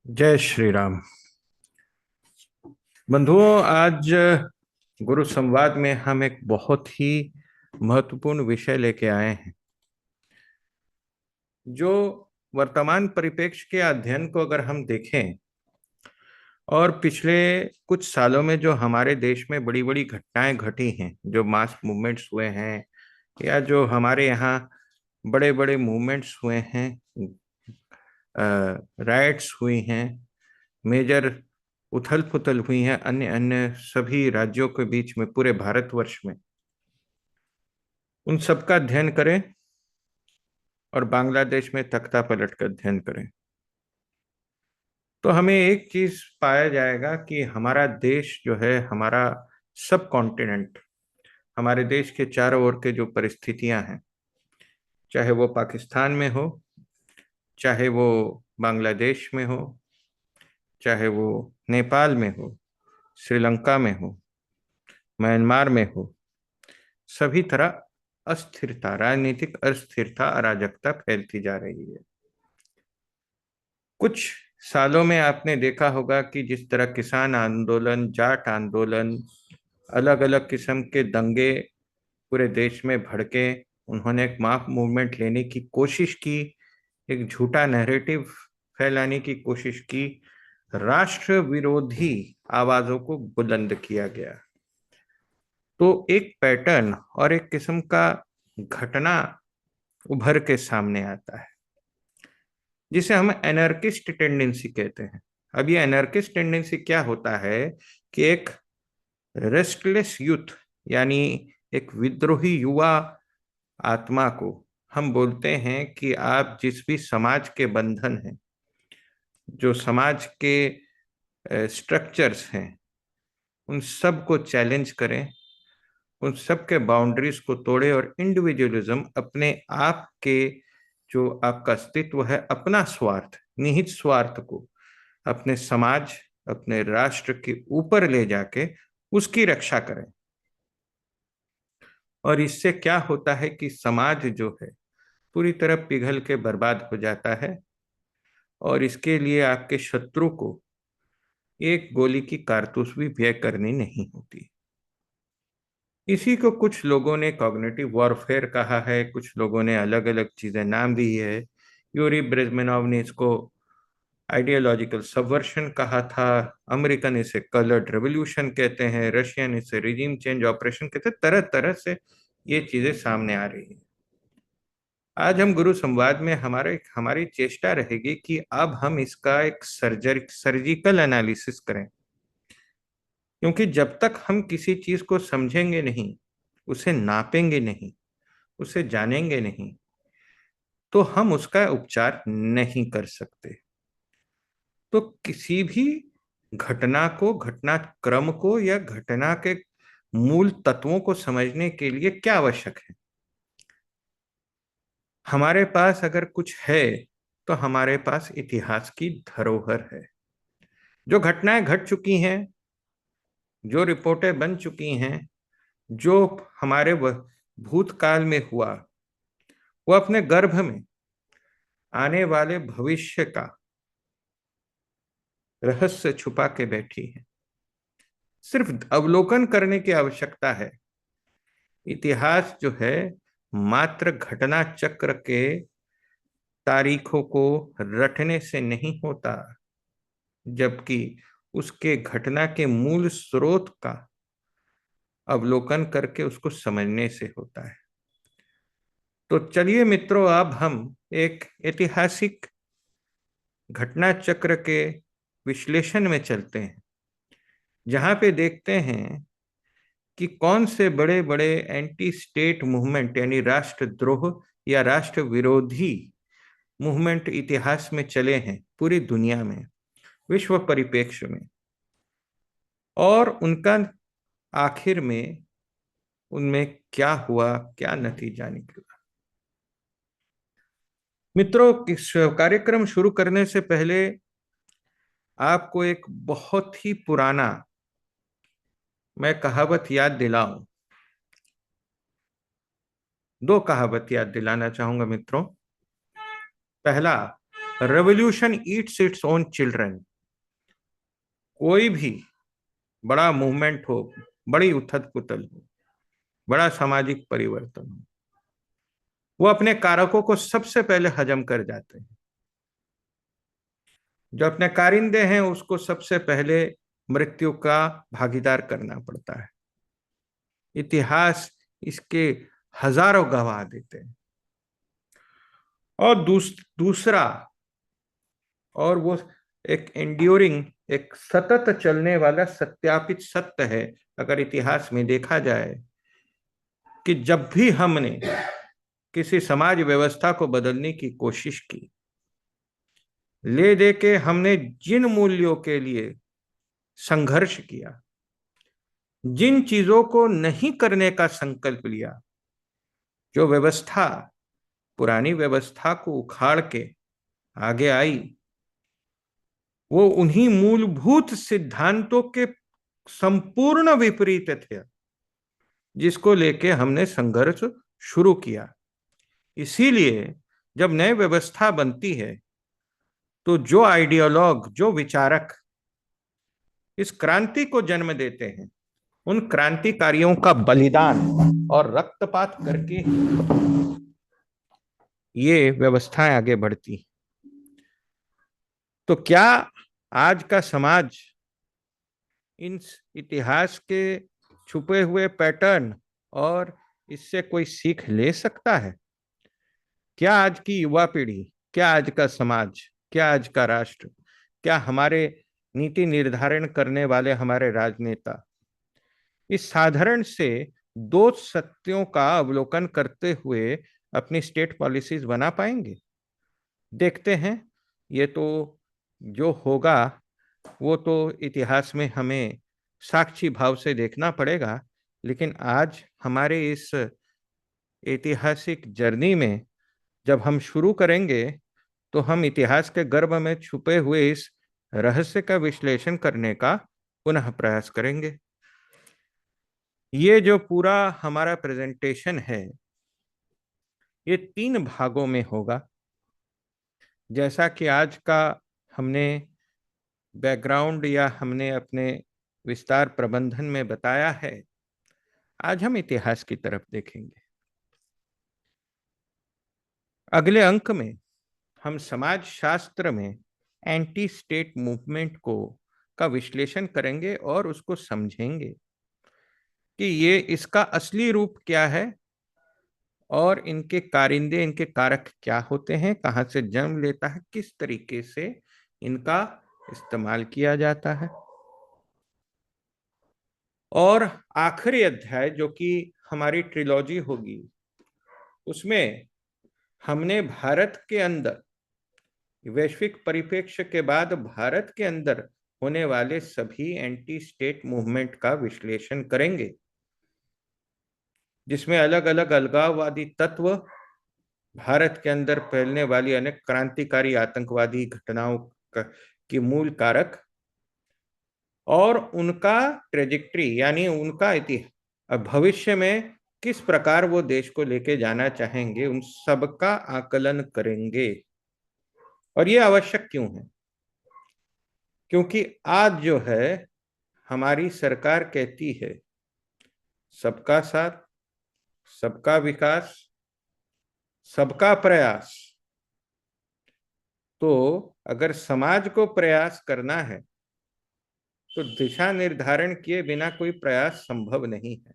जय श्री राम। बंधुओं, आज गुरु संवाद में हम एक बहुत ही महत्वपूर्ण विषय लेके आए हैं, जो वर्तमान परिप्रेक्ष्य के अध्ययन को अगर हम देखें और पिछले कुछ सालों में जो हमारे देश में बड़ी बड़ी घटनाएं घटी हैं, जो मास मूवमेंट्स हुए हैं या जो हमारे यहाँ बड़े बड़े मूवमेंट्स हुए हैं, राइट्स हुई हैं, मेजर उथल पुथल हुई हैं अन्य अन्य सभी राज्यों के बीच में पूरे भारतवर्ष में, उन सब का अध्ययन करें और बांग्लादेश में तख्ता पलट का अध्ययन करें तो हमें एक चीज पाया जाएगा कि हमारा देश जो है, हमारा सब कॉन्टिनेंट, हमारे देश के चारों ओर के जो परिस्थितियां हैं, चाहे वो पाकिस्तान में हो, चाहे वो बांग्लादेश में हो, चाहे वो नेपाल में हो, श्रीलंका में हो, म्यांमार में हो, सभी तरह अस्थिरता, राजनीतिक अस्थिरता, अराजकता फैलती जा रही है। कुछ सालों में आपने देखा होगा कि जिस तरह किसान आंदोलन, जाट आंदोलन, अलग अलग किस्म के दंगे पूरे देश में भड़के, उन्होंने एक मास मूवमेंट लेने की कोशिश की, एक झूठा नैरेटिव फैलाने की कोशिश की, राष्ट्र विरोधी आवाजों को बुलंद किया गया। तो एक पैटर्न और एक किस्म का घटना उभर के सामने आता है, जिसे हम एनर्किस्ट टेंडेंसी कहते हैं। अब ये एनर्किस्ट टेंडेंसी क्या होता है कि एक रेस्टलेस यूथ, यानी एक विद्रोही युवा आत्मा को हम बोलते हैं कि आप जिस भी समाज के बंधन हैं, जो समाज के स्ट्रक्चर्स हैं, उन सब को चैलेंज करें, उन सब के बाउंड्रीज को तोड़े और इंडिविजुअलिज्म, अपने आप के जो आपका अस्तित्व है, अपना स्वार्थ, निहित स्वार्थ को अपने समाज, अपने राष्ट्र के ऊपर ले जाके उसकी रक्षा करें। और इससे क्या होता है कि समाज जो है पूरी तरह पिघल के बर्बाद हो जाता है, और इसके लिए आपके शत्रु को एक गोली की कारतूस भी व्यय करनी नहीं होती। इसी को कुछ लोगों ने कॉग्निटिव वॉरफेयर कहा है, कुछ लोगों ने अलग अलग चीजें नाम दी है। यूरी ब्रेजमेनोव ने इसको आइडियोलॉजिकल सबवर्शन कहा था, अमेरिकन इसे कलर्ड रेवोल्यूशन कहते हैं, रशियन इसे रिजीम चेंज ऑपरेशन कहते हैं। तरह तरह से ये चीजें सामने आ रही हैं। आज हम गुरु संवाद में हमारी चेष्टा रहेगी कि अब हम इसका एक सर्जिकल एनालिसिस करें, क्योंकि जब तक हम किसी चीज को समझेंगे नहीं, उसे नापेंगे नहीं, उसे जानेंगे नहीं, तो हम उसका उपचार नहीं कर सकते। तो किसी भी घटना को, घटनाक्रम को या घटना के मूल तत्वों को समझने के लिए क्या आवश्यक है? हमारे पास अगर कुछ है तो हमारे पास इतिहास की धरोहर है। जो घटनाएं घट चुकी हैं, जो रिपोर्टें बन चुकी हैं, जो हमारे भूतकाल में हुआ, वो अपने गर्भ में आने वाले भविष्य का रहस्य छुपा के बैठी है। सिर्फ अवलोकन करने की आवश्यकता है। इतिहास जो है मात्र घटना चक्र के तारीखों को रटने से नहीं होता, जबकि उसके घटना के मूल स्रोत का अवलोकन करके उसको समझने से होता है। तो चलिए मित्रों, अब हम एक ऐतिहासिक घटना चक्र के विश्लेषण में चलते हैं, जहां पे देखते हैं कि कौन से बड़े बड़े एंटी स्टेट मूवमेंट, यानी राष्ट्रद्रोह या राष्ट्र विरोधी मूवमेंट इतिहास में चले हैं पूरी दुनिया में, विश्व परिप्रेक्ष्य में, और उनका आखिर में उनमें क्या हुआ, क्या नतीजा निकला। मित्रों, इस कार्यक्रम शुरू करने से पहले आपको एक बहुत ही पुराना मैं कहावत याद दिलाऊं। दो कहावत याद दिलाना चाहूंगा मित्रों। पहला, revolution Yeats its own children. कोई भी बड़ा मूवमेंट हो, बड़ी उथल पुथल हो, बड़ा सामाजिक परिवर्तन हो, वो अपने कारकों को सबसे पहले हजम कर जाते हैं। जो अपने कारिंदे हैं उसको सबसे पहले मृत्यु का भागीदार करना पड़ता है। इतिहास इसके हजारों गवाह देते हैं। और दूसरा, और वो एक एंड्योरिंग, एक सतत चलने वाला सत्यापित सत्य है, अगर इतिहास में देखा जाए, कि जब भी हमने किसी समाज व्यवस्था को बदलने की कोशिश की, ले दे के हमने जिन मूल्यों के लिए संघर्ष किया, जिन चीजों को नहीं करने का संकल्प लिया, जो व्यवस्था पुरानी व्यवस्था को उखाड़ के आगे आई, वो उन्हीं मूलभूत सिद्धांतों के संपूर्ण विपरीत थे जिसको लेके हमने संघर्ष शुरू किया। इसीलिए जब नई व्यवस्था बनती है तो जो आइडियोलॉग, जो विचारक इस क्रांति को जन्म देते हैं, उन क्रांतिकारियों का बलिदान और रक्तपात करके ये व्यवस्थाएं आगे बढ़ती। तो क्या आज का समाज इन इतिहास के छुपे हुए पैटर्न और इससे कोई सीख ले सकता है? क्या आज की युवा पीढ़ी, क्या आज का समाज, क्या आज का राष्ट्र, क्या हमारे नीति निर्धारण करने वाले हमारे राजनेता इस साधारण से दो सत्यों का अवलोकन करते हुए अपनी स्टेट पॉलिसीज बना पाएंगे? देखते हैं। ये तो जो होगा वो तो इतिहास में हमें साक्षी भाव से देखना पड़ेगा। लेकिन आज हमारे इस ऐतिहासिक जर्नी में जब हम शुरू करेंगे तो हम इतिहास के गर्भ में छुपे हुए इस रहस्य का विश्लेषण करने का पुनः प्रयास करेंगे। ये जो पूरा हमारा प्रेजेंटेशन है ये 3 भागों में होगा। जैसा कि आज का हमने बैकग्राउंड या हमने अपने विस्तार प्रबंधन में बताया है, आज हम इतिहास की तरफ देखेंगे। अगले अंक में हम समाज शास्त्र में एंटी स्टेट मूवमेंट को का विश्लेषण करेंगे और उसको समझेंगे कि ये इसका असली रूप क्या है और इनके कारिंदे, इनके कारक क्या होते हैं, कहाँ से जन्म लेता है, किस तरीके से इनका इस्तेमाल किया जाता है। और आखिरी अध्याय जो कि हमारी ट्रिलॉजी होगी, उसमें हमने भारत के अंदर वैश्विक परिप्रेक्ष्य के बाद भारत के अंदर होने वाले सभी एंटी स्टेट मूवमेंट का विश्लेषण करेंगे, जिसमें अलग अलग अलगाववादी तत्व, भारत के अंदर फैलने वाली अनेक क्रांतिकारी आतंकवादी घटनाओं की मूल कारक और उनका ट्रेजेक्ट्री, यानी उनका इतिहास, भविष्य में किस प्रकार वो देश को लेके जाना चाहेंगे, उन सब का आकलन करेंगे। और ये आवश्यक क्यों है? क्योंकि आज जो है हमारी सरकार कहती है सबका साथ, सबका विकास, सबका प्रयास। तो अगर समाज को प्रयास करना है तो दिशा निर्धारण किए बिना कोई प्रयास संभव नहीं है।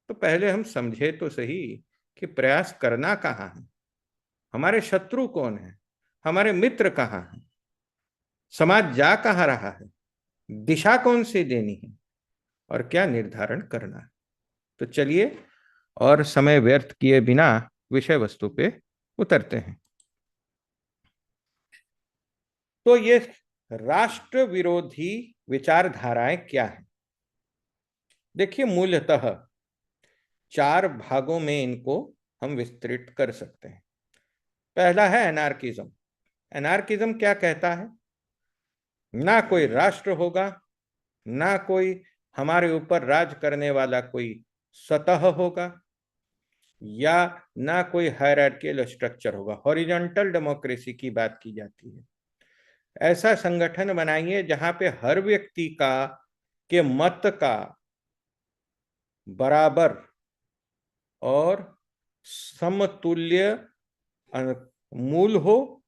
तो पहले हम समझे तो सही कि प्रयास करना कहाँ है, हमारे शत्रु कौन है, हमारे मित्र कहाँ हैं, समाज जा कहाँ रहा है, दिशा कौन सी देनी है और क्या निर्धारण करना है। तो चलिए और समय व्यर्थ किए बिना विषय वस्तु पे उतरते हैं। तो ये राष्ट्र विरोधी विचारधाराएं क्या है? देखिए, मूलतः 4 भागों में इनको हम विस्तृत कर सकते हैं। पहला है एनार्किज्म। एनार्किज्म क्या कहता है? ना कोई राष्ट्र होगा, ना कोई हमारे ऊपर राज करने वाला कोई सतह होगा, या ना कोई हायरार्कियल स्ट्रक्चर होगा। हॉरिजॉन्टल डेमोक्रेसी की बात की जाती है। ऐसा संगठन बनाइए जहां पे हर व्यक्ति का के मत का बराबर और समतुल्य मूल हो,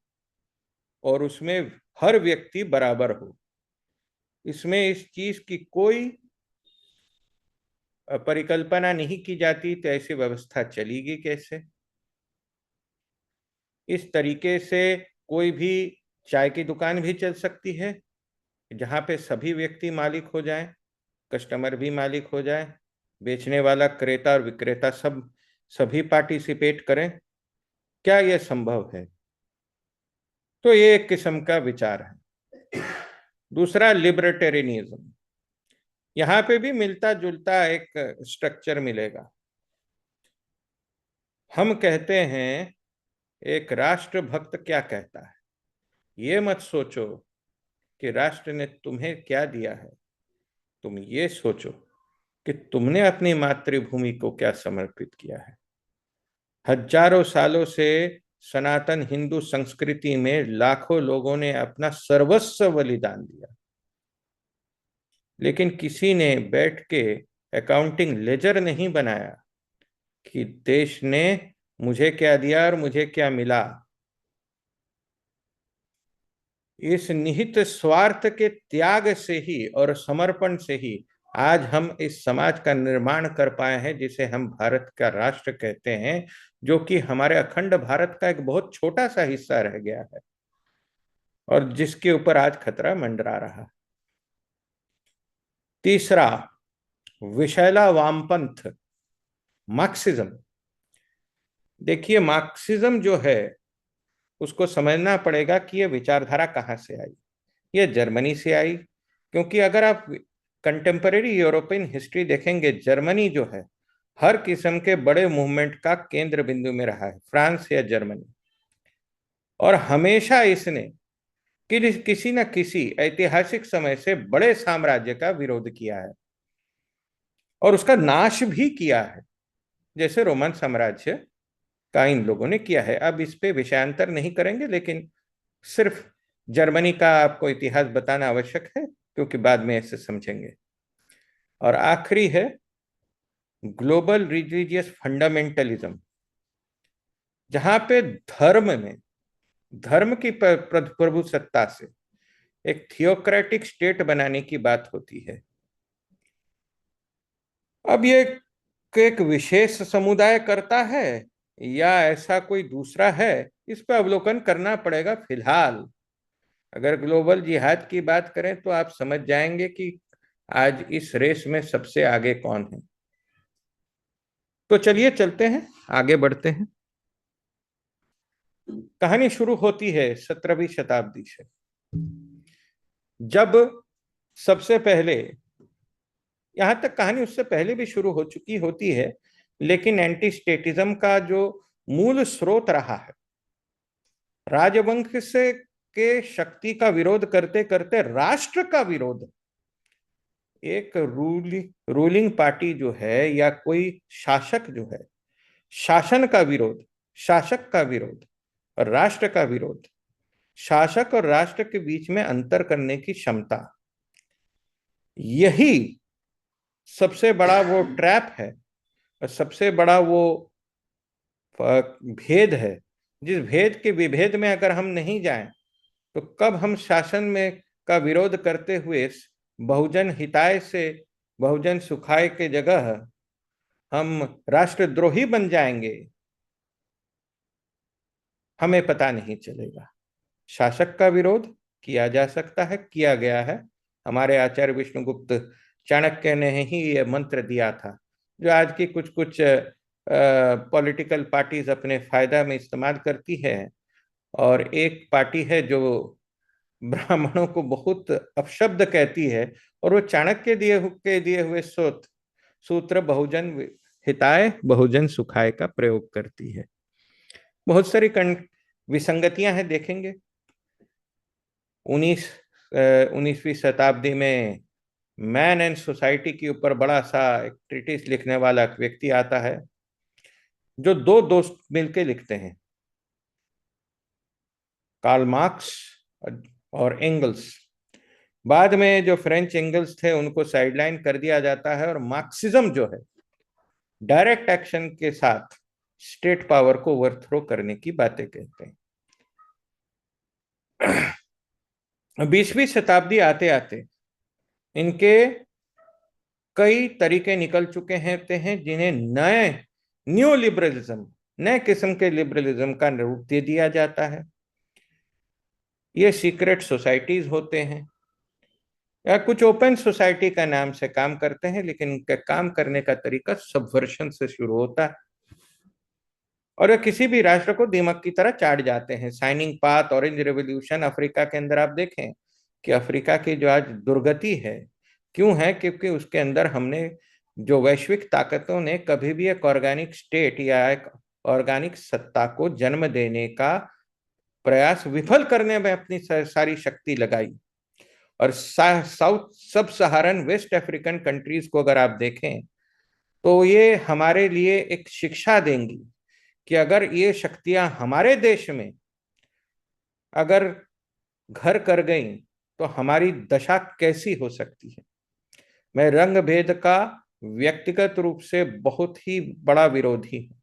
और उसमें हर व्यक्ति बराबर हो। इसमें इस चीज की कोई परिकल्पना नहीं की जाती तो ऐसी व्यवस्था चलेगी कैसे? इस तरीके से कोई भी चाय की दुकान भी चल सकती है जहां पे सभी व्यक्ति मालिक हो जाएं, कस्टमर भी मालिक हो जाए, बेचने वाला, क्रेता और विक्रेता सभी पार्टिसिपेट करें। क्या यह संभव है? तो ये एक किस्म का विचार है। दूसरा, लिबर्टेरियनिज्म। यहां पे भी मिलता जुलता एक स्ट्रक्चर मिलेगा। हम कहते हैं, एक राष्ट्रभक्त क्या कहता है, ये मत सोचो कि राष्ट्र ने तुम्हें क्या दिया है, तुम ये सोचो कि तुमने अपनी मातृभूमि को क्या समर्पित किया है। हजारों सालों से सनातन हिंदू संस्कृति में लाखों लोगों ने अपना सर्वस्व बलिदान दिया, लेकिन किसी ने बैठ के अकाउंटिंग लेजर नहीं बनाया कि देश ने मुझे क्या दिया और मुझे क्या मिला। इस निहित स्वार्थ के त्याग से ही और समर्पण से ही आज हम इस समाज का निर्माण कर पाए हैं जिसे हम भारत का राष्ट्र कहते हैं, जो कि हमारे अखंड भारत का एक बहुत छोटा सा हिस्सा रह गया है और जिसके ऊपर आज खतरा मंडरा रहा। तीसरा, विशैला वामपंथ, मार्क्सिज्म। देखिए, मार्क्सिज्म जो है उसको समझना पड़ेगा कि यह विचारधारा कहाँ से आई। यह जर्मनी से आई, क्योंकि अगर आप कंटेम्परेरी यूरोपियन हिस्ट्री देखेंगे, जर्मनी जो है हर किस्म के बड़े मूवमेंट का केंद्र बिंदु में रहा है, फ्रांस या जर्मनी। और हमेशा इसने किसी न किसी ऐतिहासिक समय से बड़े साम्राज्य का विरोध किया है और उसका नाश भी किया है, जैसे रोमन साम्राज्य का इन लोगों ने किया है। अब इस पे विषयांतर नहीं करेंगे, लेकिन सिर्फ जर्मनी का आपको इतिहास बताना आवश्यक है, क्योंकि बाद में इसे समझेंगे। और आखिरी है ग्लोबल रिलीजियस फंडामेंटलिज्म, जहां पे धर्म की प्रभु सत्ता से एक थियोक्रेटिक स्टेट बनाने की बात होती है। अब ये एक विशेष समुदाय करता है या ऐसा कोई दूसरा है, इस पर अवलोकन करना पड़ेगा। फिलहाल अगर ग्लोबल जिहाद की बात करें तो आप समझ जाएंगे कि आज इस रेस में सबसे आगे कौन है। तो चलिए चलते हैं, आगे बढ़ते हैं। कहानी शुरू होती है 17वीं शताब्दी से, जब सबसे पहले, यहां तक कहानी उससे पहले भी शुरू हो चुकी होती है, लेकिन एंटी स्टेटिज्म का जो मूल स्रोत रहा है, राजवंश से के शक्ति का विरोध करते करते राष्ट्र का विरोध, एक रूलिंग पार्टी जो है या कोई शासक जो है, शासन का विरोध, शासक का विरोध और राष्ट्र का विरोध, शासक और राष्ट्र के बीच में अंतर करने की क्षमता, यही सबसे बड़ा वो ट्रैप है और सबसे बड़ा वो भेद है। जिस भेद के विभेद में अगर हम नहीं जाएं तो कब हम शासन में का विरोध करते हुए बहुजन हिताय से बहुजन सुखाय के जगह हम राष्ट्रद्रोही बन जाएंगे, हमें पता नहीं चलेगा। शासक का विरोध किया जा सकता है, किया गया है। हमारे आचार्य विष्णुगुप्त चाणक्य ने ही यह मंत्र दिया था, जो आज की कुछ कुछ पॉलिटिकल पार्टीज अपने फायदा में इस्तेमाल करती है। और एक पार्टी है जो ब्राह्मणों को बहुत अपशब्द कहती है, और वो चाणक्य के दिए हुए सूत्र बहुजन हिताय बहुजन सुखाय का प्रयोग करती है। बहुत सारी विसंगतियां हैं, देखेंगे। 19वीं शताब्दी में मैन एंड सोसाइटी के ऊपर बड़ा सा एक ट्रीटिस लिखने वाला एक व्यक्ति आता है, जो दो दोस्त मिलके लिखते हैं, कार्ल मार्क्स और एंगल्स। बाद में जो फ्रेंच एंगल्स थे उनको साइडलाइन कर दिया जाता है, और मार्क्सिज्म जो है डायरेक्ट एक्शन के साथ स्टेट पावर को ओवरथ्रो करने की बातें कहते हैं। 20वीं शताब्दी आते आते इनके कई तरीके निकल चुके हैं जिन्हें नए न्यू लिबरलिज्म, नए किस्म के लिबरलिज्म का रूप दे दिया जाता है। ये सीक्रेट सोसाइटीज होते हैं या कुछ ओपन सोसाइटी का नाम से काम करते हैं, लेकिन इनका काम करने का तरीका सबवर्शन से शुरू होता है और ये किसी भी राष्ट्र को दीमक की तरह चाट जाते हैं। Signing path, orange revolution, Africa के अंदर आप देखें कि अफ्रीका की जो आज दुर्गति है क्यों है, क्योंकि उसके अंदर हमने जो वैश्विक ताकतों ने कभी भी एक ऑर्गेनिक स्टेट या एक ऑर्गेनिक सत्ता को जन्म देने का प्रयास विफल करने में अपनी सारी शक्ति लगाई। और साउथ सब सहारन वेस्ट अफ्रीकन कंट्रीज को अगर आप देखें तो ये हमारे लिए एक शिक्षा देंगी कि अगर ये शक्तियां हमारे देश में अगर घर कर गई तो हमारी दशा कैसी हो सकती है। मैं रंग भेद का व्यक्तिगत रूप से बहुत ही बड़ा विरोधी हूं,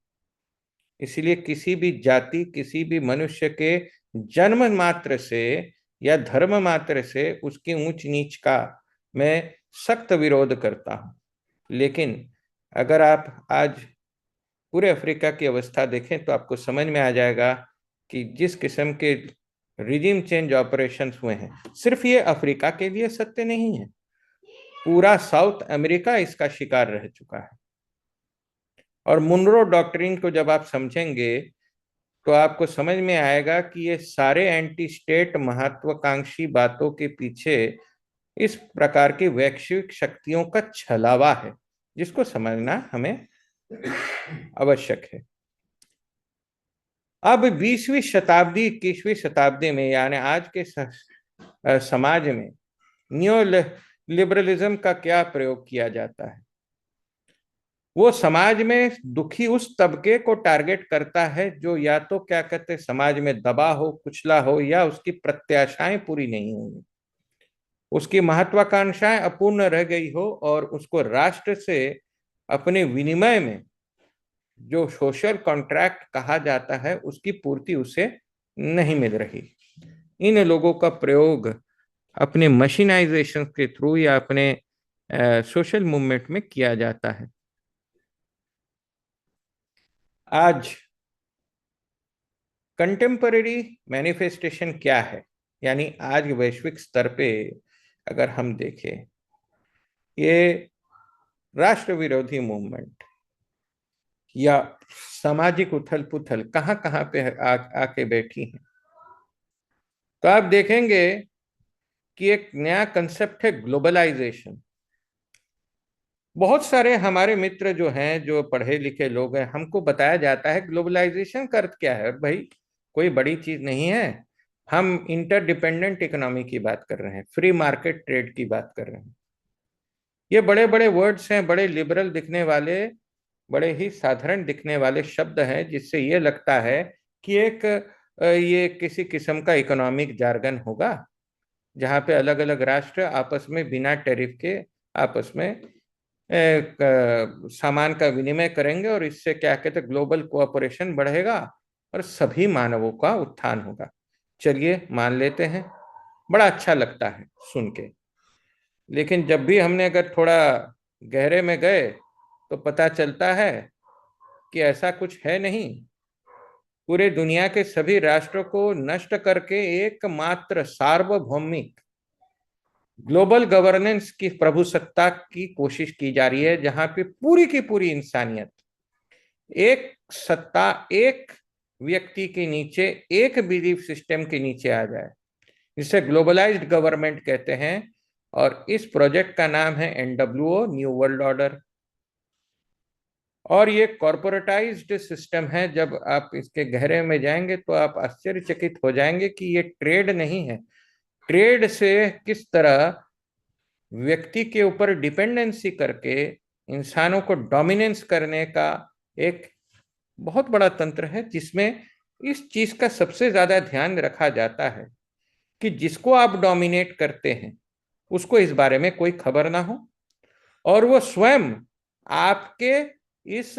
इसलिए किसी भी जाति, किसी भी मनुष्य के जन्म मात्र से या धर्म मात्र से उसकी ऊंच नीच का मैं सख्त विरोध करता हूं। लेकिन अगर आप आज पूरे अफ्रीका की अवस्था देखें तो आपको समझ में आ जाएगा कि जिस किस्म के रिजिम चेंज ऑपरेशंस हुए हैं, सिर्फ ये अफ्रीका के लिए सत्य नहीं है, पूरा साउथ अमेरिका इसका शिकार रह चुका है। और मुनरो डॉक्ट्रिन को जब आप समझेंगे तो आपको समझ में आएगा कि ये सारे एंटी स्टेट महत्वाकांक्षी बातों के पीछे इस प्रकार की वैश्विक शक्तियों का छलावा है, जिसको समझना हमें आवश्यक है। अब 20वीं शताब्दी, 21वीं शताब्दी में, यानी आज के समाज में न्यू लिबरलिज्म का क्या प्रयोग किया जाता है? वो समाज में दुखी उस तबके को टारगेट करता है जो या तो क्या कहते हैं समाज में दबा हो, कुचला हो, या उसकी प्रत्याशाएं पूरी नहीं हुई, उसकी महत्वाकांक्षाएं अपूर्ण रह गई हो और उसको राष्ट्र से अपने विनिमय में जो सोशल कॉन्ट्रैक्ट कहा जाता है उसकी पूर्ति उसे नहीं मिल रही। इन लोगों का प्रयोग अपने मशीनाइजेशन के थ्रू या अपने सोशल मूवमेंट में किया जाता है। आज कंटेम्पररी मैनिफेस्टेशन क्या है, यानी आज वैश्विक स्तर पे अगर हम देखें, ये राष्ट्र विरोधी मूवमेंट या सामाजिक उथल पुथल कहाँ कहाँ पे आके बैठी है, तो आप देखेंगे कि एक नया कंसेप्ट है ग्लोबलाइजेशन। बहुत सारे हमारे मित्र जो हैं, जो पढ़े लिखे लोग हैं, हमको बताया जाता है ग्लोबलाइजेशन का अर्थ क्या है। भाई कोई बड़ी चीज नहीं है, हम इंटरडिपेंडेंट इकोनॉमी की बात कर रहे हैं, फ्री मार्केट ट्रेड की बात कर रहे हैं। ये बड़े बड़े वर्ड्स हैं, बड़े लिबरल दिखने वाले, बड़े ही साधारण दिखने वाले शब्द हैं, जिससे ये लगता है कि एक ये किसी किस्म का इकोनॉमिक जार्गन होगा जहाँ पे अलग अलग राष्ट्र आपस में बिना टैरिफ के आपस में एक सामान का विनिमय करेंगे और इससे क्या कहते हैं ग्लोबल कोऑपरेशन बढ़ेगा और सभी मानवों का उत्थान होगा। चलिए मान लेते हैं, बड़ा अच्छा लगता है सुन के, लेकिन जब भी हमने अगर थोड़ा गहरे में गए तो पता चलता है कि ऐसा कुछ है नहीं। पूरे दुनिया के सभी राष्ट्रों को नष्ट करके एकमात्र सार्वभौमिक ग्लोबल गवर्नेंस की प्रभुसत्ता की कोशिश की जा रही है, जहां पे पूरी की पूरी इंसानियत एक सत्ता, एक व्यक्ति के नीचे, एक बिलीफ सिस्टम के नीचे आ जाए, जिसे ग्लोबलाइज्ड गवर्नमेंट कहते हैं। और इस प्रोजेक्ट का नाम है NWO, न्यू वर्ल्ड ऑर्डर। और ये कॉर्पोरेटाइज्ड सिस्टम है। जब आप इसके गहरे में जाएंगे तो आप आश्चर्यचकित हो जाएंगे कि ये ट्रेड नहीं है। ट्रेड से किस तरह व्यक्ति के ऊपर डिपेंडेंसी करके इंसानों को डोमिनेंस करने का एक बहुत बड़ा तंत्र है जिसमें इस चीज का सबसे ज्यादा ध्यान रखा जाता है कि जिसको आप डोमिनेट करते हैं उसको इस बारे में कोई खबर ना हो, और वो स्वयं आपके इस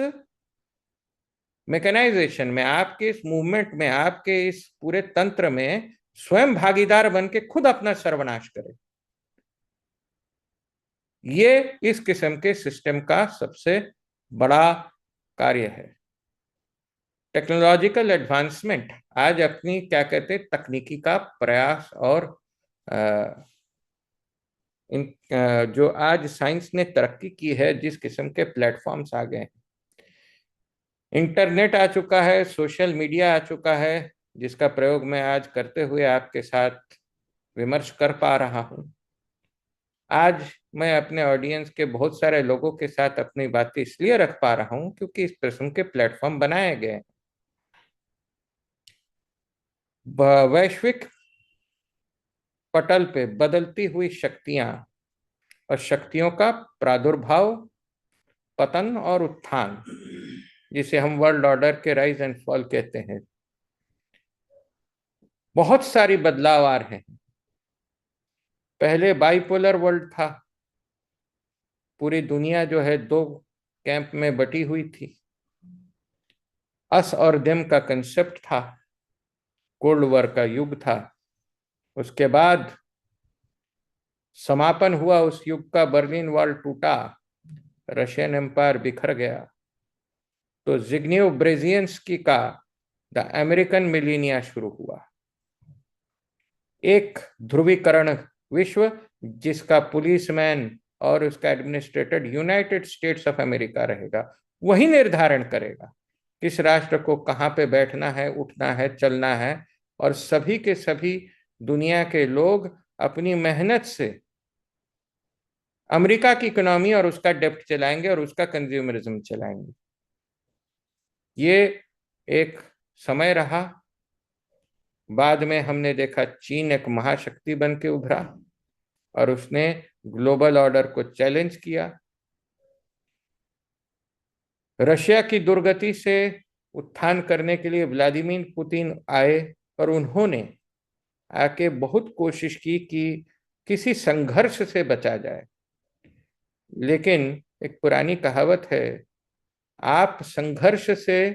मैकेनाइजेशन में, आपके इस मूवमेंट में, आपके इस पूरे तंत्र में स्वयं भागीदार बन के खुद अपना सर्वनाश करे। ये इस किस्म के सिस्टम का सबसे बड़ा कार्य है। टेक्नोलॉजिकल एडवांसमेंट आज अपनी क्या कहते हैं तकनीकी का प्रयास, और इन जो आज साइंस ने तरक्की की है, जिस किस्म के प्लेटफॉर्म्स आ गए हैं, इंटरनेट आ चुका है, सोशल मीडिया आ चुका है, जिसका प्रयोग मैं आज करते हुए आपके साथ विमर्श कर पा रहा हूं। आज मैं अपने ऑडियंस के बहुत सारे लोगों के साथ अपनी बातें इसलिए रख पा रहा हूं क्योंकि इस किस्म के प्लेटफॉर्म बनाए गए। वैश्विक पटल पे बदलती हुई शक्तियां और शक्तियों का प्रादुर्भाव, पतन और उत्थान, जिसे हम वर्ल्ड ऑर्डर के राइज एंड फॉल कहते हैं, बहुत सारी बदलाव आ रहे हैं। पहले बाइपोलर वर्ल्ड था, पूरी दुनिया जो है दो कैंप में बटी हुई थी, अस और देम का कंसेप्ट था, कोल्ड वॉर का युग था। उसके बाद समापन हुआ उस युग का, बर्लिन वॉल टूटा, रशियन एम्पायर बिखर गया, तो जिग्नियो ब्रेजियंस्की का द अमेरिकन मिलीनिया शुरू हुआ। एक ध्रुवीकरण विश्व जिसका पुलिसमैन और उसका administrator United states of America रहेगा, वही निर्धारण करेगा किस राष्ट्र को कहाँ पे बैठना है, उठना है, चलना है, और सभी के सभी दुनिया के लोग अपनी मेहनत से अमेरिका की इकोनॉमी और उसका डेप्ट चलाएंगे और उसका कंज्यूमरिज्म चलाएंगे। ये एक समय रहा। बाद में हमने देखा चीन एक महाशक्ति बन के उभरा और उसने ग्लोबल ऑर्डर को चैलेंज किया। रशिया की दुर्गति से उत्थान करने के लिए व्लादिमीर पुतिन आए और उन्होंने आके बहुत कोशिश की कि किसी संघर्ष से बचा जाए। लेकिन एक पुरानी कहावत है, आप संघर्ष से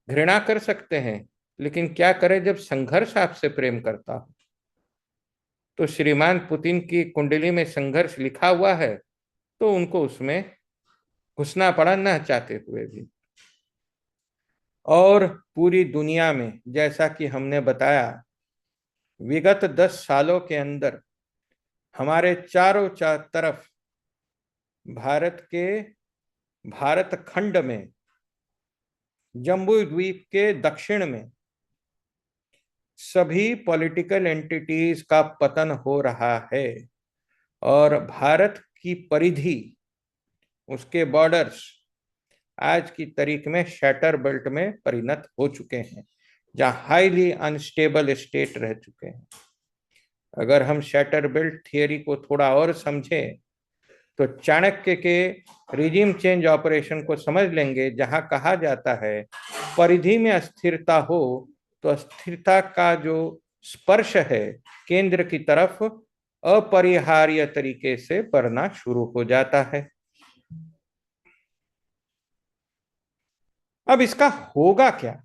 घृणा कर सकते हैं, लेकिन क्या करें जब संघर्ष आपसे प्रेम करता हो। तो श्रीमान पुतिन की कुंडली में संघर्ष लिखा हुआ है, तो उनको उसमें घुसना पड़ा न चाहते हुए भी। और पूरी दुनिया में जैसा कि हमने बताया, विगत 10 सालों के अंदर हमारे चारों तरफ भारत खंड में, जम्बू द्वीप के दक्षिण में सभी पॉलिटिकल एंटिटीज का पतन हो रहा है, और भारत की परिधि, उसके बॉर्डर्स आज की तारीख में शैटर बेल्ट में परिणत हो चुके हैं, जहां हाईली अनस्टेबल स्टेट रह चुके हैं। अगर हम शैटर बेल्ट थियरी को थोड़ा और समझें तो चाणक्य के रिजिम चेंज ऑपरेशन को समझ लेंगे, जहां कहा जाता है परिधि में अस्थिरता हो तो अस्थिरता का जो स्पर्श है केंद्र की तरफ अपरिहार्य तरीके से बढ़ना शुरू हो जाता है। अब इसका होगा क्या?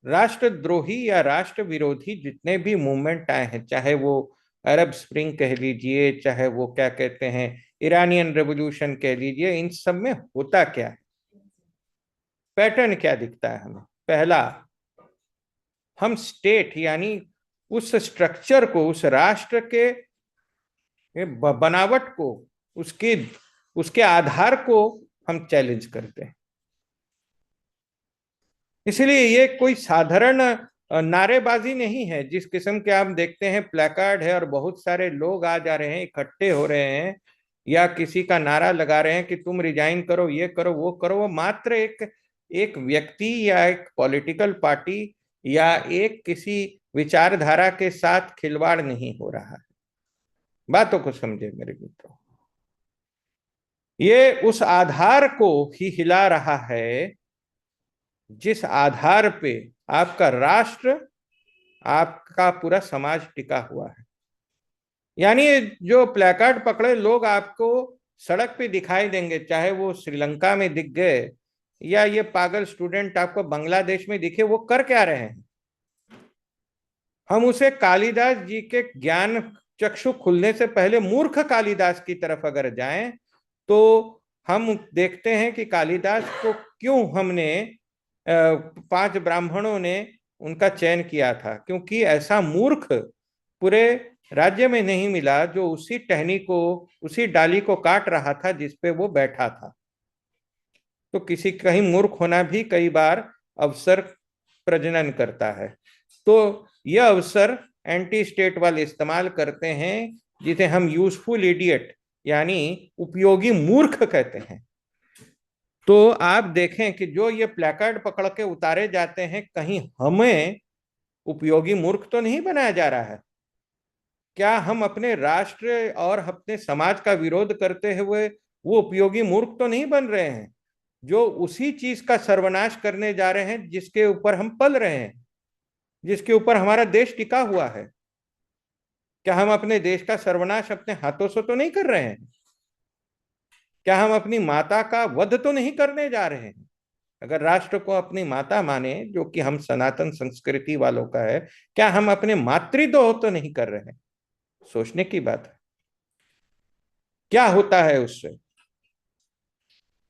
राष्ट्रद्रोही या राष्ट्र विरोधी जितने भी मूवमेंट आए हैं, चाहे वो अरब स्प्रिंग कह लीजिए, चाहे वो क्या कहते हैं ईरानियन रेवोल्यूशन कह लीजिए, इन सब में होता क्या है, पैटर्न क्या दिखता है हमें? पहला, हम स्टेट यानी उस स्ट्रक्चर को, उस राष्ट्र के बनावट को, उसके उसके आधार को हम चैलेंज करते हैं। इसलिए ये कोई साधारण नारेबाजी नहीं है। जिस किस्म के आप देखते हैं प्लेकार्ड है और बहुत सारे लोग आ जा रहे हैं, इकट्ठे हो रहे हैं, या किसी का नारा लगा रहे हैं कि तुम रिजाइन करो, ये करो, वो करो, वो मात्र एक एक व्यक्ति या एक पॉलिटिकल पार्टी या एक किसी विचारधारा के साथ खिलवाड़ नहीं हो रहा है। बातों को समझे मेरे मित्रों, ये उस आधार को ही हिला रहा है जिस आधार पे आपका राष्ट्र, आपका पूरा समाज टिका हुआ है। यानी जो प्लेकार्ड पकड़े लोग आपको सड़क पे दिखाई देंगे, चाहे वो श्रीलंका में दिख गए या ये पागल स्टूडेंट आपको बांग्लादेश में दिखे, वो कर क्या रहे हैं? हम उसे कालिदास जी के ज्ञान चक्षु खुलने से पहले मूर्ख कालिदास की तरफ अगर जाएं, तो हम देखते हैं कि कालिदास को क्यों हमने 5 ब्राह्मणों ने उनका चयन किया था, क्योंकि ऐसा मूर्ख पूरे राज्य में नहीं मिला जो उसी टहनी को, उसी डाली को काट रहा था जिसपे वो बैठा था। तो किसी कहीं मूर्ख होना भी कई बार अवसर प्रजनन करता है। तो यह अवसर एंटी स्टेट वाले इस्तेमाल करते हैं, जिसे हम यूजफुल इडियट यानी उपयोगी मूर्ख कहते हैं। तो आप देखें कि जो ये प्लेकार्ड पकड़ के उतारे जाते हैं, कहीं हमें उपयोगी मूर्ख तो नहीं बनाया जा रहा है? क्या हम अपने राष्ट्र और अपने समाज का विरोध करते हुए वो उपयोगी मूर्ख तो नहीं बन रहे हैं, जो उसी चीज का सर्वनाश करने जा रहे हैं जिसके ऊपर हम पल रहे हैं, जिसके ऊपर हमारा देश टिका हुआ है? क्या हम अपने देश का सर्वनाश अपने हाथों से तो नहीं कर रहे हैं? क्या हम अपनी माता का वध तो नहीं करने जा रहे हैं? अगर राष्ट्र को अपनी माता माने, जो कि हम सनातन संस्कृति वालों का है, क्या हम अपने मातृद्रोह तो नहीं कर रहे हैं? सोचने की बात है। क्या होता है उससे?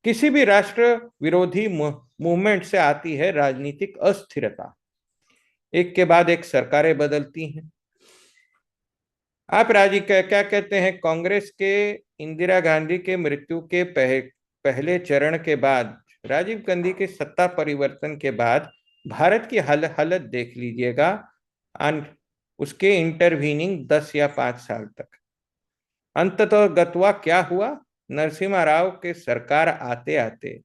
किसी भी राष्ट्र विरोधी मूवमेंट से आती है राजनीतिक अस्थिरता। एक के बाद एक सरकारें बदलती हैं। आप राजी क्या कहते हैं, कांग्रेस के इंदिरा गांधी के मृत्यु के पहले चरण के बाद, राजीव गांधी के सत्ता परिवर्तन के बाद भारत की हालत देख लीजिएगा। उसके इंटरवीनिंग 10 या 5 साल तक, अंततः गतवा क्या हुआ? नरसिम्हा राव के सरकार आते आते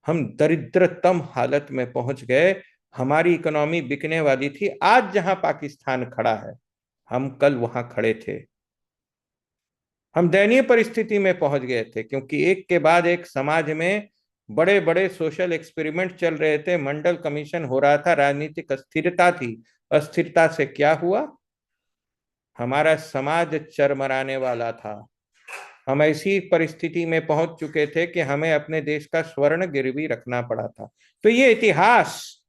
हम दरिद्रतम हालत में पहुंच गए। हमारी इकोनॉमी बिकने वाली थी। आज जहां पाकिस्तान खड़ा है, हम कल वहां खड़े थे। हम दयनीय परिस्थिति में पहुंच गए थे, क्योंकि एक के बाद एक समाज में बड़े बड़े सोशल एक्सपेरिमेंट चल रहे थे, मंडल कमीशन हो रहा था, राजनीतिक अस्थिरता थी। अस्थिरता से क्या हुआ? हमारा समाज चरमराने वाला था। हम ऐसी परिस्थिति में पहुंच चुके थे कि हमें अपने देश का स्वर्ण गिरवी रखना पड़ा था। तो ये इतिहास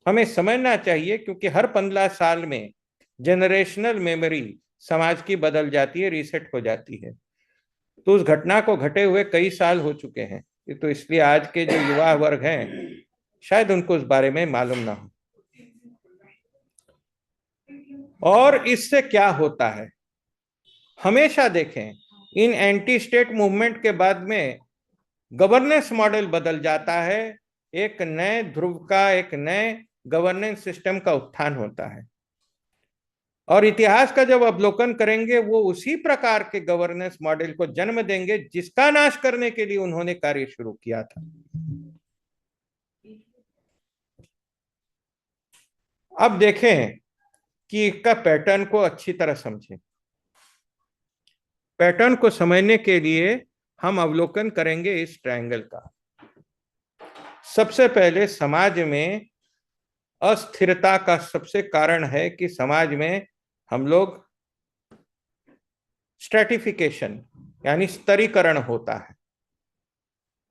हमें समझना चाहिए, क्योंकि हर 15 साल में जनरेशनल मेमोरी समाज की बदल जाती है, रीसेट हो जाती है। तो उस घटना को घटे हुए कई साल हो चुके हैं। तो इसलिए आज के जो युवा वर्ग हैं, शायद उनको उस बारे में मालूम ना हो। और इससे क्या होता है, हमेशा देखें, इन एंटी स्टेट मूवमेंट के बाद में गवर्नेंस मॉडल बदल जाता है। एक नए ध्रुव का, एक नए गवर्नेंस सिस्टम का उत्थान होता है। और इतिहास का जब अवलोकन करेंगे, वो उसी प्रकार के गवर्नेंस मॉडल को जन्म देंगे जिसका नाश करने के लिए उन्होंने कार्य शुरू किया था। अब देखें कि इसका पैटर्न को अच्छी तरह समझें। पैटर्न को समझने के लिए हम अवलोकन करेंगे इस ट्रायंगल का। सबसे पहले, समाज में अस्थिरता का सबसे कारण है कि समाज में हम लोग स्ट्रेटिफिकेशन यानी स्तरीकरण होता है।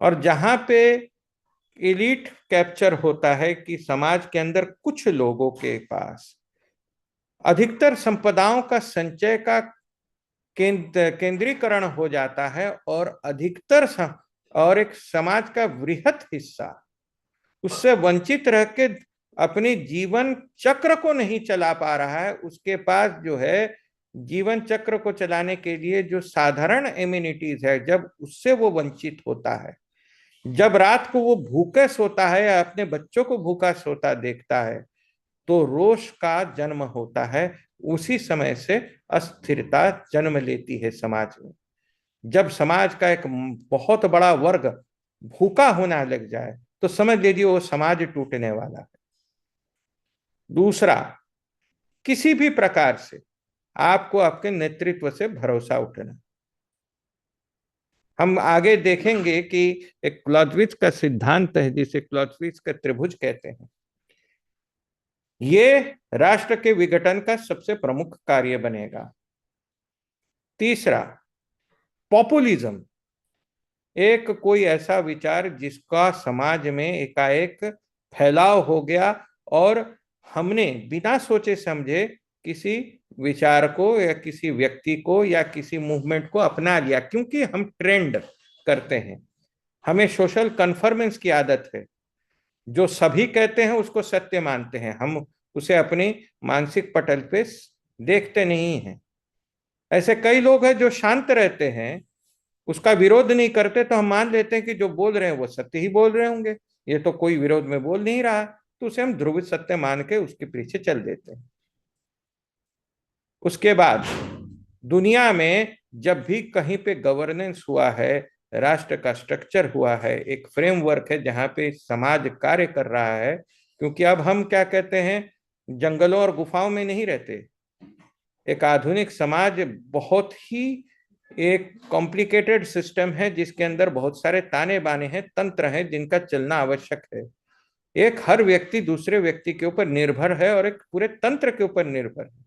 और जहां पे एलिट कैप्चर होता है कि समाज के अंदर कुछ लोगों के पास अधिकतर संपदाओं का संचय का केंद्रीकरण हो जाता है, और अधिकतर और एक समाज का वृहत हिस्सा उससे वंचित रह के अपनी जीवन चक्र को नहीं चला पा रहा है। उसके पास जो है जीवन चक्र को चलाने के लिए जो साधारण इम्यूनिटीज है, जब उससे वो वंचित होता है, जब रात को वो भूखे सोता है या अपने बच्चों को भूखा सोता देखता है, तो रोष का जन्म होता है। उसी समय से अस्थिरता जन्म लेती है समाज में। जब समाज का एक बहुत बड़ा वर्ग भूखा होना लग जाए, तो समझ लीजिए वो समाज टूटने वाला है। दूसरा, किसी भी प्रकार से आपको आपके नेतृत्व से भरोसा उठना। हम आगे देखेंगे कि एक क्लॉज़विट्ज़ का सिद्धांत है जिसे क्लॉज़विट्ज़ का त्रिभुज कहते हैं। ये राष्ट्र के विघटन का सबसे प्रमुख कार्य बनेगा। तीसरा, पॉपुलिज्म, एक कोई ऐसा विचार जिसका समाज में एकाएक फैलाव हो गया और हमने बिना सोचे समझे किसी विचार को या किसी व्यक्ति को या किसी मूवमेंट को अपना लिया, क्योंकि हम ट्रेंड करते हैं, हमें सोशल कन्फर्मेंस की आदत है। जो सभी कहते हैं उसको सत्य मानते हैं, हम उसे अपनी मानसिक पटल पे देखते नहीं हैं। ऐसे कई लोग हैं जो शांत रहते हैं, उसका विरोध नहीं करते, तो हम मान लेते हैं कि जो बोल रहे हैं वो सत्य ही बोल रहे होंगे, ये तो कोई विरोध में बोल नहीं रहा, तो उसे हम ध्रुवित सत्य मान के उसके पीछे चल देते हैं। उसके बाद दुनिया में जब भी कहीं पे गवर्नेंस हुआ है, राष्ट्र का स्ट्रक्चर हुआ है, एक फ्रेमवर्क है जहां पे समाज कार्य कर रहा है, क्योंकि अब हम क्या कहते हैं, जंगलों और गुफाओं में नहीं रहते। एक आधुनिक समाज बहुत ही एक कॉम्प्लिकेटेड सिस्टम है जिसके अंदर बहुत सारे ताने बाने हैं, तंत्र हैं जिनका चलना आवश्यक है। एक हर व्यक्ति दूसरे व्यक्ति के ऊपर निर्भर है और एक पूरे तंत्र के ऊपर निर्भर है,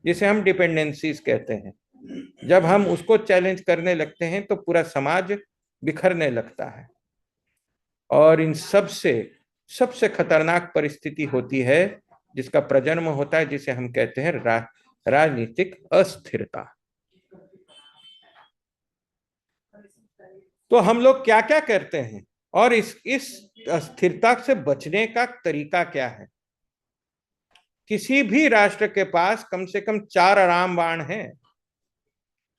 जिसे हम डिपेंडेंसीज कहते हैं। जब हम उसको चैलेंज करने लगते हैं तो पूरा समाज बिखरने लगता है, और इन सबसे सबसे खतरनाक परिस्थिति होती है जिसका प्रजन्म होता है, जिसे हम कहते हैं राजनीतिक अस्थिरता। तो हम लोग क्या क्या करते हैं और इस अस्थिरता से बचने का तरीका क्या है? किसी भी राष्ट्र के पास कम से कम 4 रामबाण हैं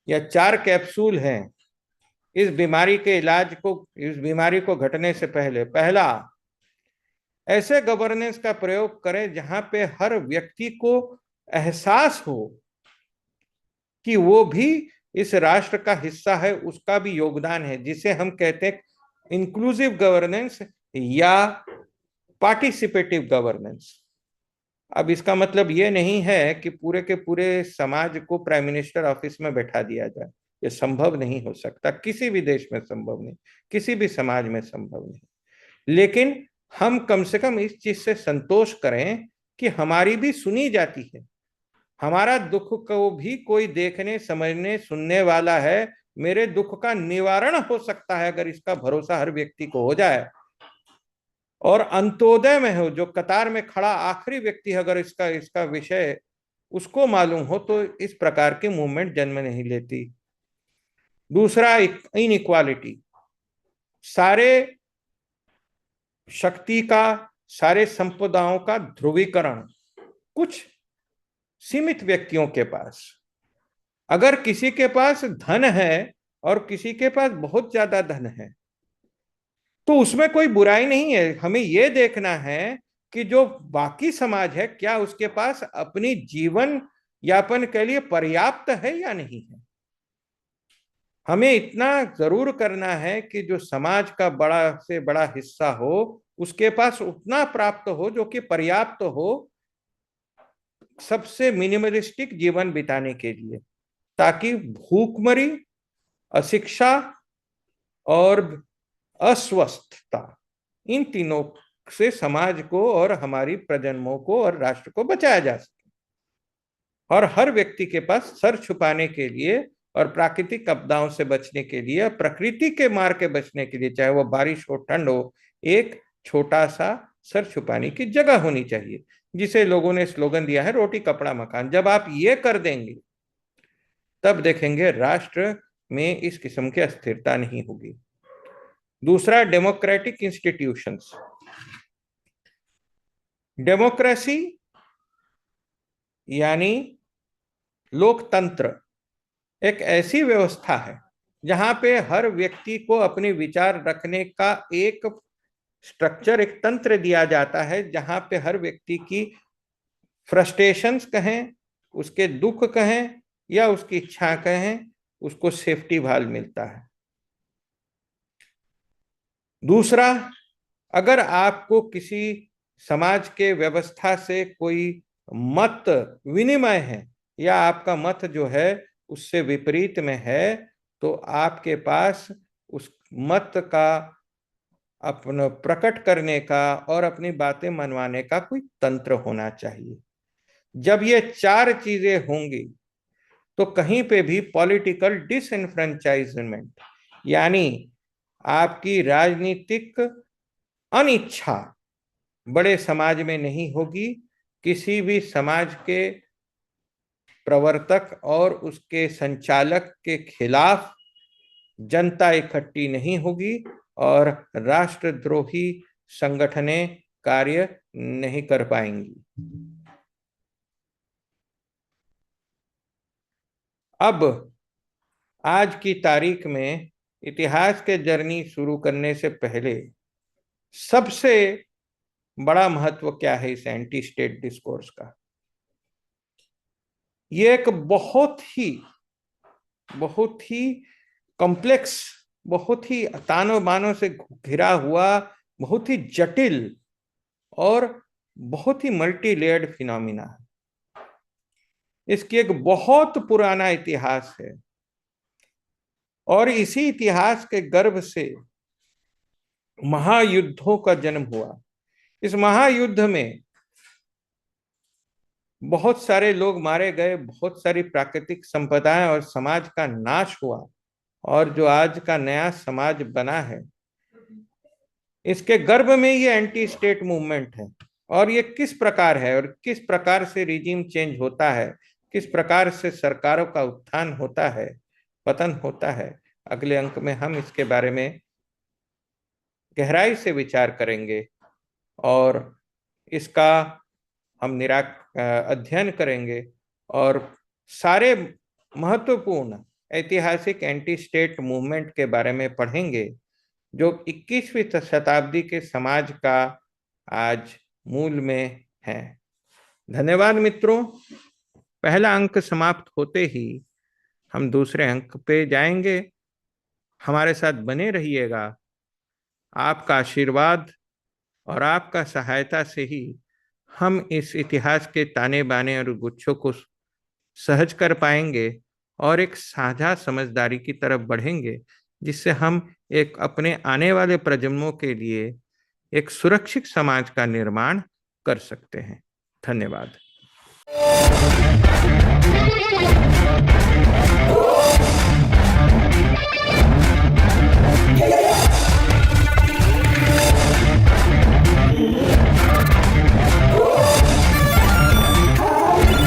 या 4 कैप्सूल हैं इस बीमारी के इलाज को, इस बीमारी को घटने से पहले। पहला, ऐसे गवर्नेंस का प्रयोग करें जहां पे हर व्यक्ति को एहसास हो कि वो भी इस राष्ट्र का हिस्सा है, उसका भी योगदान है, जिसे हम कहते हैं इंक्लूसिव गवर्नेंस या पार्टिसिपेटिव गवर्नेंस। अब इसका मतलब ये नहीं है कि पूरे के पूरे समाज को प्राइम मिनिस्टर ऑफिस में बैठा दिया जाए, ये संभव नहीं हो सकता, किसी भी देश में संभव नहीं, किसी भी समाज में संभव नहीं। लेकिन हम कम से कम इस चीज से संतोष करें कि हमारी भी सुनी जाती है, हमारा दुख को भी कोई देखने समझने सुनने वाला है। मेरे दुख का निवारण हो सकता है अगर इसका भरोसा हर व्यक्ति को हो जाए, और अंत्योदय में हो, जो कतार में खड़ा आखिरी व्यक्ति है, अगर इसका इसका विषय उसको मालूम हो, तो इस प्रकार की मूवमेंट जन्म नहीं लेती। दूसरा, इनइक्वालिटी, सारे शक्ति का, सारे संपदाओं का ध्रुवीकरण कुछ सीमित व्यक्तियों के पास। अगर किसी के पास धन है और किसी के पास बहुत ज्यादा धन है तो उसमें कोई बुराई नहीं है। हमें यह देखना है कि जो बाकी समाज है क्या उसके पास अपनी जीवन यापन के लिए पर्याप्त है या नहीं है। हमें इतना जरूर करना है कि जो समाज का बड़ा से बड़ा हिस्सा हो उसके पास उतना प्राप्त हो जो कि पर्याप्त हो सबसे मिनिमलिस्टिक जीवन बिताने के लिए, ताकि भूखमरी, अशिक्षा और अस्वस्थता, इन तीनों से समाज को और हमारी प्रजन्मों को और राष्ट्र को बचाया जा सके। और हर व्यक्ति के पास सर छुपाने के लिए और प्राकृतिक आपदाओं से बचने के लिए, प्रकृति के मार के बचने के लिए, चाहे वो बारिश हो ठंड हो, एक छोटा सा सर छुपाने की जगह होनी चाहिए, जिसे लोगों ने स्लोगन दिया है रोटी कपड़ा मकान। जब आप ये कर देंगे तब देखेंगे राष्ट्र में इस किस्म की अस्थिरता नहीं होगी। दूसरा, डेमोक्रेटिक इंस्टीट्यूशंस। डेमोक्रेसी यानी लोकतंत्र एक ऐसी व्यवस्था है जहां पे हर व्यक्ति को अपने विचार रखने का एक स्ट्रक्चर, एक तंत्र दिया जाता है, जहां पे हर व्यक्ति की फ्रस्ट्रेशंस कहें, उसके दुख कहें या उसकी इच्छा कहें, उसको सेफ्टी वाल्व मिलता है। दूसरा, अगर आपको किसी समाज के व्यवस्था से कोई मत विनिमय है या आपका मत जो है उससे विपरीत में है, तो आपके पास उस मत का अपना प्रकट करने का और अपनी बातें मनवाने का कोई तंत्र होना चाहिए। जब ये चार चीजें होंगी तो कहीं पे भी पॉलिटिकल डिसएनफ्रेंचाइजमेंट, यानी आपकी राजनीतिक अनिच्छा बड़े समाज में नहीं होगी। किसी भी समाज के प्रवर्तक और उसके संचालक के खिलाफ जनता इकट्ठी नहीं होगी और राष्ट्रद्रोही संगठनें कार्य नहीं कर पाएंगी। अब आज की तारीख में इतिहास के जर्नी शुरू करने से पहले सबसे बड़ा महत्व क्या है इस एंटी स्टेट डिस्कोर्स का? ये एक बहुत ही कॉम्प्लेक्स, बहुत ही तानों बानों से घिरा हुआ, बहुत ही जटिल और बहुत ही मल्टी लेयर्ड फिनोमिना है। इसकी एक बहुत पुराना इतिहास है और इसी इतिहास के गर्भ से महायुद्धों का जन्म हुआ। इस महायुद्ध में बहुत सारे लोग मारे गए, बहुत सारी प्राकृतिक संपदाएं और समाज का नाश हुआ, और जो आज का नया समाज बना है इसके गर्भ में ये एंटी स्टेट मूवमेंट है। और ये किस प्रकार है और किस प्रकार से रिजीम चेंज होता है, किस प्रकार से सरकारों का उत्थान होता है, पतन होता है, अगले अंक में हम इसके बारे में गहराई से विचार करेंगे और इसका हम अध्ययन करेंगे और सारे महत्वपूर्ण ऐतिहासिक एंटी स्टेट मूवमेंट के बारे में पढ़ेंगे जो 21वीं शताब्दी के समाज का आज मूल में है। धन्यवाद मित्रों। पहला अंक समाप्त होते ही हम दूसरे अंक पे जाएंगे। हमारे साथ बने रहिएगा। आपका आशीर्वाद और आपका सहायता से ही हम इस इतिहास के ताने बाने और गुच्छों को सहज कर पाएंगे और एक साझा समझदारी की तरफ बढ़ेंगे, जिससे हम एक अपने आने वाले प्रजन्मों के लिए एक सुरक्षित समाज का निर्माण कर सकते हैं। धन्यवाद।